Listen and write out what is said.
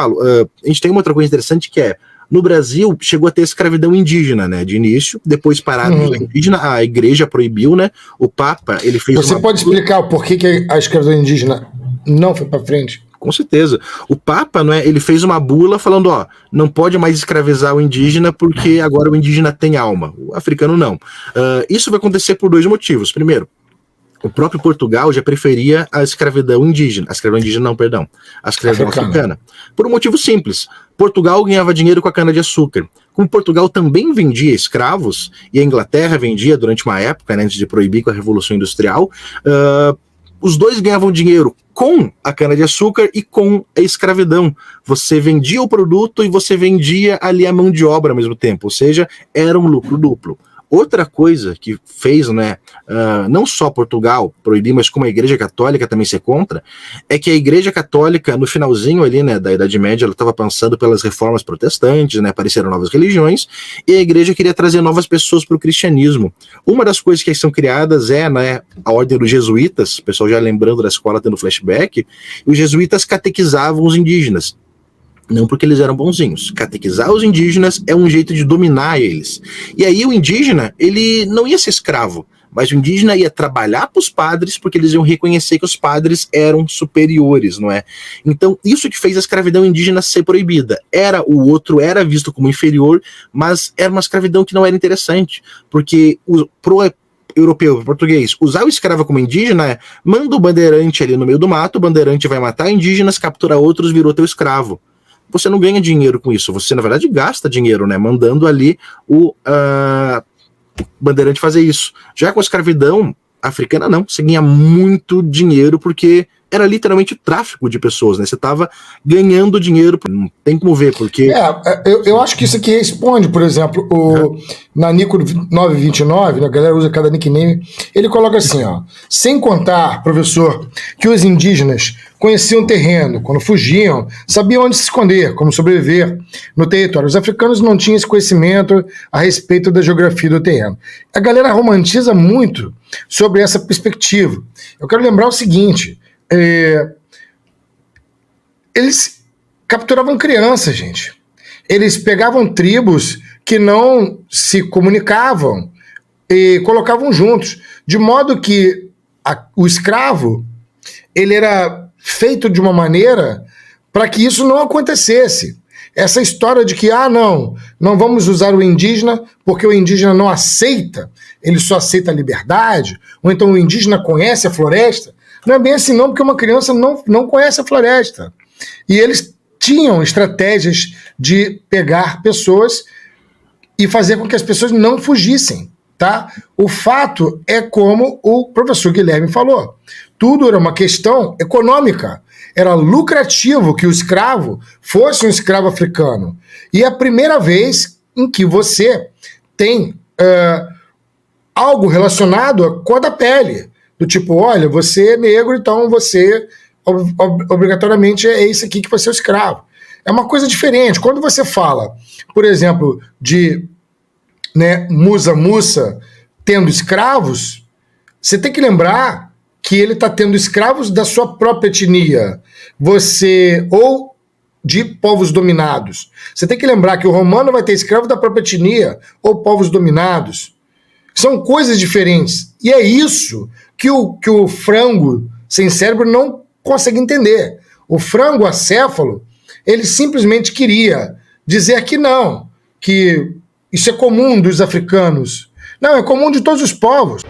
A gente tem uma outra coisa interessante que é, no Brasil chegou a ter escravidão indígena, né, de início, depois parado indígena, a igreja proibiu, né, o Papa, ele fez Você pode explicar o porquê que a escravidão indígena não foi para frente? Com certeza. O Papa, não é, ele fez uma bula falando, ó, não pode mais escravizar o indígena porque agora o indígena tem alma, o africano não. Isso vai acontecer por dois motivos. Primeiro, o próprio Portugal já preferia a escravidão indígena. A escravidão indígena não, perdão. A escravidão africana. Por um motivo simples. Portugal ganhava dinheiro com a cana-de-açúcar. Como Portugal também vendia escravos, e a Inglaterra vendia durante uma época, né, antes de proibir com a Revolução Industrial, os dois ganhavam dinheiro com a cana-de-açúcar e com a escravidão. Você vendia o produto e você vendia ali a mão de obra ao mesmo tempo. Ou seja, era um lucro duplo. Outra coisa que fez, né, não só Portugal proibir, mas como a Igreja Católica também ser contra, é que a Igreja Católica, no finalzinho ali, né, da Idade Média, ela estava passando pelas reformas protestantes, né, apareceram novas religiões, e a Igreja queria trazer novas pessoas para o cristianismo. Uma das coisas que são criadas é, né, a Ordem dos Jesuítas, o pessoal já lembrando da escola tendo flashback, os jesuítas catequizavam os indígenas. Não porque eles eram bonzinhos. Catequizar os indígenas é um jeito de dominar eles. E aí o indígena, ele não ia ser escravo, mas o indígena ia trabalhar para os padres porque eles iam reconhecer que os padres eram superiores, não é? Então, isso que fez a escravidão indígena ser proibida. O outro era visto como inferior, mas era uma escravidão que não era interessante, porque pro europeu, português, usar o escravo como indígena manda o bandeirante ali no meio do mato, o bandeirante vai matar indígenas, captura outros, virou teu escravo. Você não ganha dinheiro com isso, você na verdade gasta dinheiro, né, mandando ali o bandeirante fazer isso. Já com a escravidão africana não, você ganha muito dinheiro porque era literalmente tráfico de pessoas, né, você estava ganhando dinheiro, não tem como ver, porque... Eu acho que isso aqui responde, por exemplo, na Nico 929, né, a galera usa cada nickname, ele coloca assim, ó, sem contar, professor, que os indígenas conheciam o terreno, quando fugiam, sabiam onde se esconder, como sobreviver no território. Os africanos não tinham esse conhecimento a respeito da geografia do terreno. A galera romantiza muito sobre essa perspectiva. Eu quero lembrar o seguinte, eles capturavam crianças, gente. Eles pegavam tribos que não se comunicavam e colocavam juntos, de modo que o escravo ele era feito de uma maneira para que isso não acontecesse. Essa história de que, não vamos usar o indígena porque o indígena não aceita, ele só aceita a liberdade, ou então o indígena conhece a floresta, não é bem assim não, porque uma criança não conhece a floresta. E eles tinham estratégias de pegar pessoas e fazer com que as pessoas não fugissem. Tá? O fato é como o professor Guilherme falou. Tudo era uma questão econômica. Era lucrativo que o escravo fosse um escravo africano. E é a primeira vez em que você tem algo relacionado à cor da pele. Do tipo, olha, você é negro, então você obrigatoriamente é esse aqui que vai ser o escravo. É uma coisa diferente. Quando você fala, por exemplo, de Musa tendo escravos, você tem que lembrar que ele está tendo escravos da sua própria etnia, ou de povos dominados. Você tem que lembrar que o romano vai ter escravo da própria etnia ou povos dominados. São coisas diferentes. E é isso que o frango sem cérebro não consegue entender. O frango acéfalo, ele simplesmente queria dizer que não, que isso é comum dos africanos. Não, é comum de todos os povos.